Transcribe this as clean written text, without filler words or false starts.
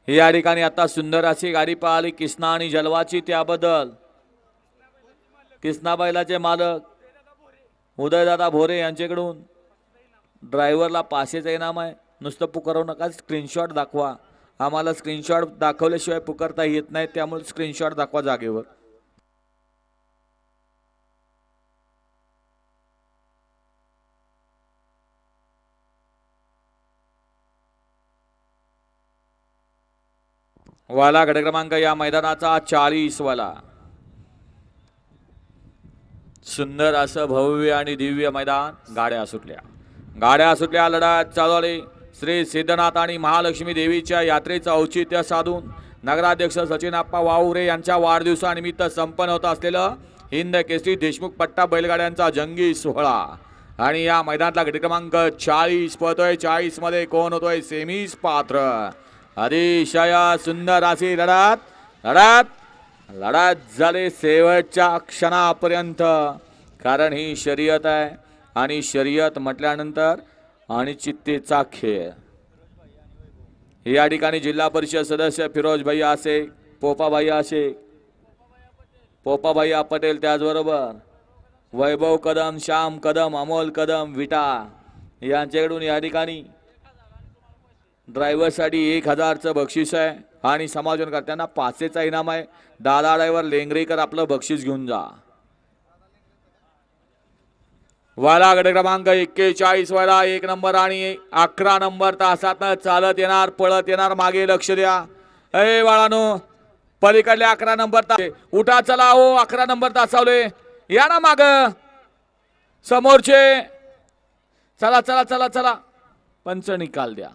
या ठिकाणी आता सुंदर अशी गाडी पाहिली किसना आणि जलवाची, त्याबद्दल किसना बैलाचे मालक उदयदादा भोरे यांच्याकडून ड्रायव्हरला पाचशेचं इनाम आहे। नुसतं पुकारवू नका, स्क्रीनशॉट दाखवा आम्हाला। स्क्रीनशॉट दाखवल्याशिवाय पुकारता येत नाही, त्यामुळे स्क्रीनशॉट दाखवा जागेवर। वाला गट क्रमांक या मैदानाचा 40 वाला। सुंदर असं भव्य आणि दिव्य मैदान। गाड्या सुटल्या लढत चालू आली। श्री सिद्धनाथ आणि महालक्ष्मी देवीच्या यात्रेचं औचित्य साधून नगराध्यक्ष सचिन आप्पा वावरे यांच्या वाढदिवसानिमित्त संपन्न होत असलेलं हिंद केसरी देशमुख पट्टा बैलगाड्यांचा जंगी सोहळा। आणि या मैदानातला गट क्रमांक 40 पळतोय। 40 मध्ये कोण होतोय सेमीज पात्र। अतिशय सुंदर अशी लढत झाली शेवटच्या क्षणापर्यंत, कारण ही शर्यत आहे आणि शर्यत म्हटल्यानंतर अनिश्चिततेचा खेळ। या ठिकाणी जिल्हा परिषद सदस्य फिरोज भैया शेख, पोपा भैया पटेल, त्याचबरोबर वैभव कदम, श्याम कदम, अमोल कदम, विटा यांच्याकडून या ठिकाणी ड्रायव्हरसाठी 1000चं बक्षीस आहे आणि समाजनकर्त्यांना 500चा इनाम आहे। दादा ड्रायव्हर लेंगरेकर आपलं बक्षीस घेऊन जा। वाला गट क्रमांक 41 वाला 1 नंबर आणि 11 नंबर तासात चालत येणार, पळत येणार। मागे लक्ष द्या ए बाळानो, पलीकडल्या 11 नंबर तास उठा, चला हो 11 नंबर तासावले या ना माग समोरचे, चला चला चला चला, पंच निकाल द्या।